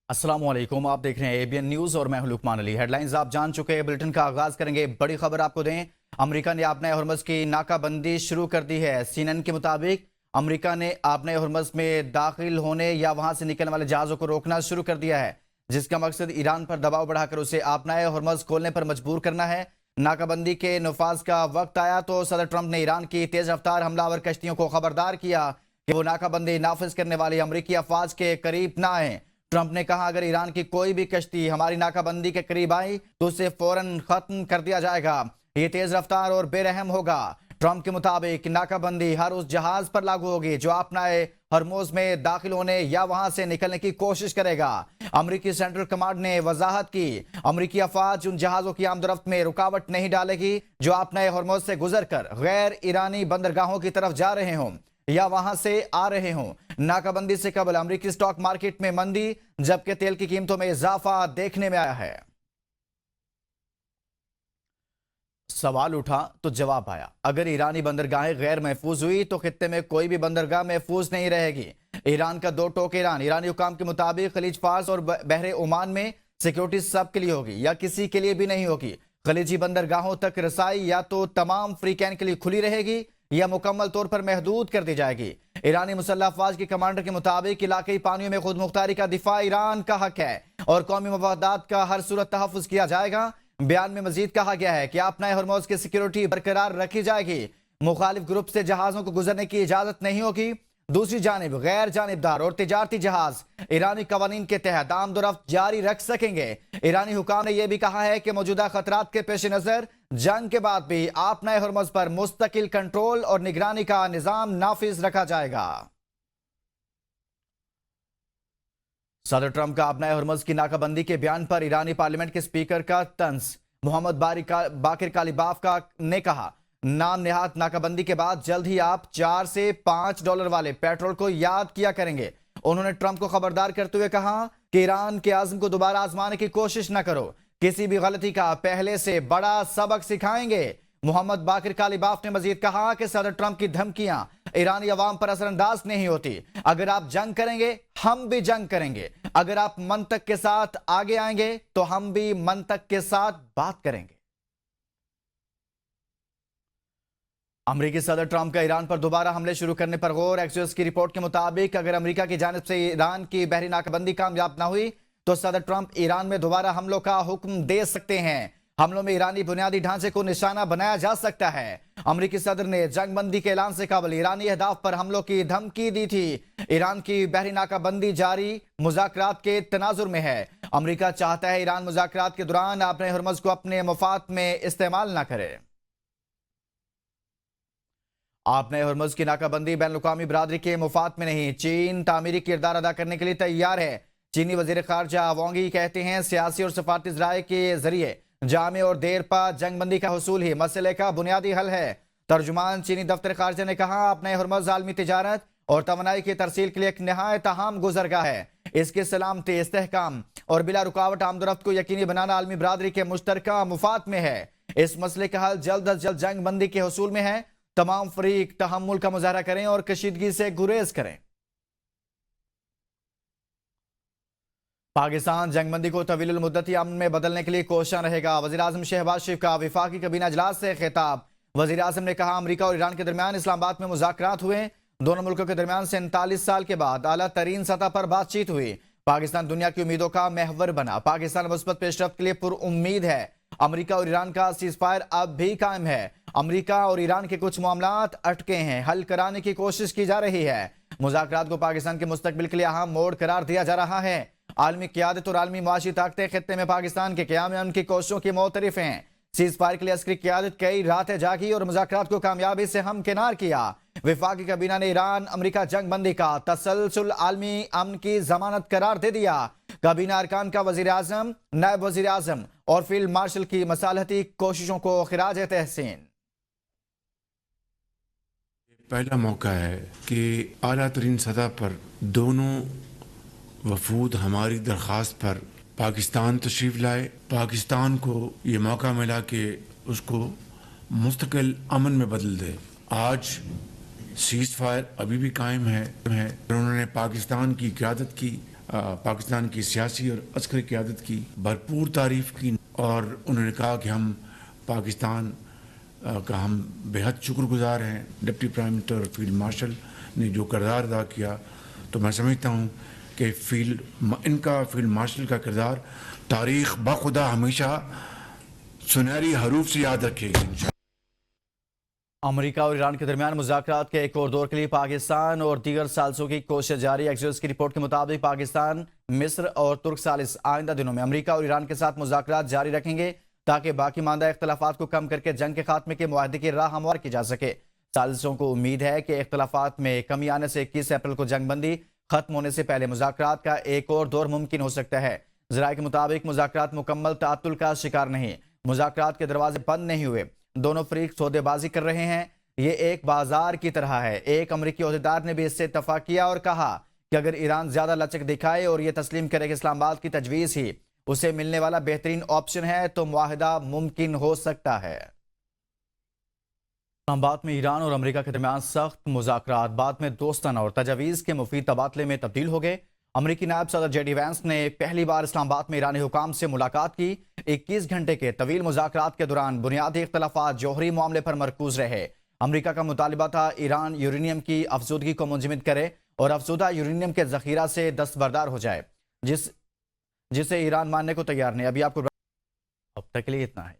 अस्सलाम वालेकुम, आप देख रहे हैं एबीएन न्यूज और मैं हूं लुकमान अली। हेडलाइंस आप जान चुके हैं। बुलेटिन का आगाज करेंगे। बड़ी खबर आपको दें, अमेरिका ने आपने हुर्मुज़ की नाकाबंदी शुरू कर दी है। सीएनएन के मुताबिक अमेरिका ने आपने हुर्मुज़ में दाखिल होने या वहां से निकलने वाले जहाजों को रोकना शुरू कर दिया है, जिसका मकसद ईरान पर दबाव बढ़ाकर उसे आपने हुर्मुज़ खोलने पर मजबूर करना है। नाकाबंदी के नफाज का वक्त आया तो सदर ट्रंप ने ईरान की तेज रफ्तार हमलावर कश्तियों को खबरदार किया कि वो नाकाबंदी नाफिज करने वाली अमरीकी अफवाज के करीब ना आए। ट्रंप ने कहा, अगर ईरान की कोई भी कश्ती हमारी नाकाबंदी के करीब आई तो उसे फौरन खत्म कर दिया जाएगा। ये तेज रफ्तार और बेरहम होगा। ट्रंप के मुताबिक नाकाबंदी हर उस जहाज पर लागू होगी जो अपने हरमोज में दाखिल होने या वहां से निकलने की कोशिश करेगा। अमरीकी सेंट्रल कमांड ने वजाहत की, अमरीकी अफवाज उन जहाजों की आमदरफ्त में रुकावट नहीं डालेगी जो अपने हरमोज से गुजरकर गैर ईरानी बंदरगाहों की तरफ जा रहे हों या वहां से आ रहे हों। नाकाबंदी से कबल अमेरिकी स्टॉक मार्केट में मंदी, जबकि तेल की कीमतों में इजाफा देखने में आया है। सवाल उठा तो जवाब आया। अगर ईरानी बंदरगाहें गैर महफूज हुई तो खित्ते में कोई भी बंदरगाह महफूज नहीं रहेगी। ईरान का दो टोक ईरान। ईरानी हुकाम के मुताबिक खलीज फार्स और बहरे ओमान में सिक्योरिटी सबके लिए होगी या किसी के लिए भी नहीं होगी। खलीजी बंदरगाहों तक रसाई या तो तमाम फ्री कैन के लिए खुली रहेगी या मुकम्मल तौर पर महदूद कर दी जाएगी। ईरानी मुसल्लह अफवाज के कमांडर के मुताबिक इलाकाई पानियों में खुद मुख्तारी का दिफा ईरान का हक है और कौमी मफादात का हर सूरत तहफ़्फ़ुज़ किया जाएगा। बयान में मजीद कहा गया है कि अपने हरमोज की सिक्योरिटी बरकरार रखी जाएगी। मुखालिफ ग्रुप से जहाजों को गुजरने की इजाजत नहीं होगी। दूसरी जानिब गैर जानिबदार और तिजारती जहाज ईरानी कवानीन के तहत आमदोरफ्त जारी रख सकेंगे। ईरानी हुकाम ने यह भी कहा है कि मौजूदा खतरात के पेश नजर जंग के बाद भी आपने हुर्मुज़ पर मुस्तकिल कंट्रोल और निगरानी का निजाम नाफिज रखा जाएगा। सदर ट्रंप का अपने हुर्मुज़ की नाकाबंदी के बयान पर ईरानी पार्लियामेंट के स्पीकर का तंज मोहम्मद बाकिर कालिबाफ का ने कहा, नाम नेहात नाकाबंदी के बाद जल्द ही आप $4 से $5 वाले पेट्रोल को याद किया करेंगे। उन्होंने ट्रंप को खबरदार करते हुए कहा कि ईरान के आज़म को दोबारा आजमाने की कोशिश न करो, किसी भी गलती का पहले से बड़ा सबक सिखाएंगे। मोहम्मद बाकिर कालिबाफ ने मजीद कहा कि सदर ट्रंप की धमकियां ईरानी अवाम पर असरअंदाज नहीं होती। अगर आप जंग करेंगे हम भी जंग करेंगे, अगर आप मंतक के साथ आगे आएंगे तो हम भी मंतक के साथ बात करेंगे। अमरीकी सदर ट्रंप का ईरान पर दोबारा हमले शुरू करने पर गौर। एक्सियोस की रिपोर्ट के मुताबिक अगर अमेरिका की जानिब से ईरान की बहरी नाकाबंदी कामयाब न हुई तो सदर ट्रंप ईरान में दोबारा हमलों का हुक्म दे सकते हैं। हमलों में ईरानी बुनियादी ढांचे को निशाना बनाया जा सकता है। अमरीकी सदर ने जंगबंदी के ऐलान से कबल ईरानी अहदाफ पर हमलों की धमकी दी थी। ईरान की बहरी नाकाबंदी जारी मुज़ाकरात के तनाजुर में है। अमरीका चाहता है ईरान मुज़ाकरात के दौरान अपने हुर्मुज़ को अपने मफाद में इस्तेमाल न करे। आपने हुर्मुज़ की नाकाबंदी बैनुल-अक़वामी बरादरी के मुफाद में नहीं, चीन तामीरी किरदार अदा करने के लिए तैयार है। चीनी वज़ीर ख़ारजा वांग यी कहते हैं, सियासी और सफारती ज़राए के जरिए जामे और देर पा जंगबंदी का हुसूल ही मसले का बुनियादी हल है। तर्जुमान चीनी दफ्तर ख़ारजा ने कहा, अपने हुर्मुज़ आलमी तिजारत और तवानाई की तरसील के लिए एक नहायत अहम गुज़रगाह है। इसकी सलामती, इस्तेहकाम और बिला रुकावट आमदरफ्त को यकीनी बनाना आलमी बरादरी के मुश्तरका मुफाद में है। इस मसले का हल जल्द अज जल्द जंगबंदी के हुसूल में है। तमाम फरीक तहम्मुल का मुजाहरा करें और कशीदगी से गुरेज करें। पाकिस्तान जंगबंदी को तवील मुद्दती अमन में बदलने के लिए कोशिश रहेगा। वज़ीर आज़म शहबाज शरीफ का वफाकी काबीना इजलास से खिताब। वज़ीर आज़म ने कहा, अमरीका और ईरान के दरमियान इस्लामाबाद में मुज़ाकरात हुए। दोनों मुल्कों के दरमियान 47 साल के बाद आला तरीन सतह पर बातचीत हुई। पाकिस्तान दुनिया की उम्मीदों का महवर बना। पाकिस्तान मुस्बत पेशरफ्त के लिए पुरुम्मीद है। अमरीका और ईरान का सीज़फायर अब भी कायम है। अमरीका और ईरान के कुछ मामलात अटके हैं, हल कराने की कोशिश की जा रही है। मुज़ाकरात को पाकिस्तान के मुस्तकबिल के लिए अहम मोड़ करार दिया जा रहा है। आलमी क़यादत और आलमी मुआशी ताकतें खित्ते में पाकिस्तान के क़याम में उनकी कोशिशों की मोतरिफ हैं। सीज़ फायर के लिए अस्करी क़यादत कई रातें जागी और मुज़ाकरात को कामयाबी से हमकिनार किया। वफाकी काबीना ने ईरान अमरीका जंगबंदी का तसलसल आलमी अमन की जमानत करार दे दिया। काबीना अरकान का वज़ीर आज़म, नायब वज़ीर आज़म और फील्ड मार्शल की मसालहती कोशिशों को खिराज तहसीन। पहला मौका है कि आला तरीन सतह पर दोनों वफूद हमारी दरख्वास्त पर पाकिस्तान तशरीफ़ लाए। पाकिस्तान को ये मौका मिला कि उसको मुस्तकिल अमन में बदल दे। आज सीज़ फायर अभी भी कायम है। उन्होंने पाकिस्तान की क़यादत की, پاکستان کی سیاسی اور عسکری قیادت کی بھرپور تعریف کی اور انہوں نے کہا کہ ہم پاکستان کا ہم بہت شکر گزار ہیں ڈپٹی پرائم منسٹر اور فیلڈ مارشل نے جو کردار ادا کیا. تو میں سمجھتا ہوں کہ ان کا فیلڈ مارشل کا کردار تاریخ بخدا ہمیشہ سنہری حروف سے یاد رکھے گی انشاءاللہ. امریکہ اور ایران کے درمیان مذاکرات کے ایک اور دور کے لیے پاکستان اور دیگر ثالثوں کی کوشش جاری. ایکسیوس کی رپورٹ کے مطابق پاکستان، مصر اور ترک ثالث آئندہ دنوں میں امریکہ اور ایران کے ساتھ مذاکرات جاری رکھیں گے تاکہ باقی ماندہ اختلافات کو کم کر کے جنگ کے خاتمے کے معاہدے کی راہ ہموار کی جا سکے. ثالثوں کو امید ہے کہ اختلافات میں کمی آنے سے 21 اپریل کو جنگ بندی ختم ہونے سے پہلے مذاکرات کا ایک اور دور ممکن ہو سکتا ہے. ذرائع کے مطابق مذاکرات مکمل تعطل کا شکار نہیں. مذاکرات کے دروازے بند نہیں ہوئے. دونوں فریق سودے بازی کر رہے ہیں. یہ ایک بازار کی طرح ہے. ایک امریکی عہدیدار نے بھی اس سے اتفاق کیا اور کہا کہ اگر ایران زیادہ لچک دکھائے اور یہ تسلیم کرے کہ اسلام آباد کی تجویز ہی اسے ملنے والا بہترین آپشن ہے تو معاہدہ ممکن ہو سکتا ہے. اسلام آباد میں ایران اور امریکہ کے درمیان سخت مذاکرات بعد میں دوستانہ اور تجاویز کے مفید تبادلے میں تبدیل ہو گئے. امریکی نائب صدر جے ڈی وینس نے پہلی بار اسلام آباد میں ایرانی حکام سے ملاقات کی. 21 گھنٹے کے طویل مذاکرات کے دوران بنیادی اختلافات جوہری معاملے پر مرکوز رہے. امریکہ کا مطالبہ تھا ایران یورینیم کی افزودگی کو منجمد کرے اور افزودہ یورینیم کے ذخیرہ سے دستبردار ہو جائے، جسے ایران ماننے کو تیار نہیں. ابھی آپ کو اب تک کے لیے اتنا ہے.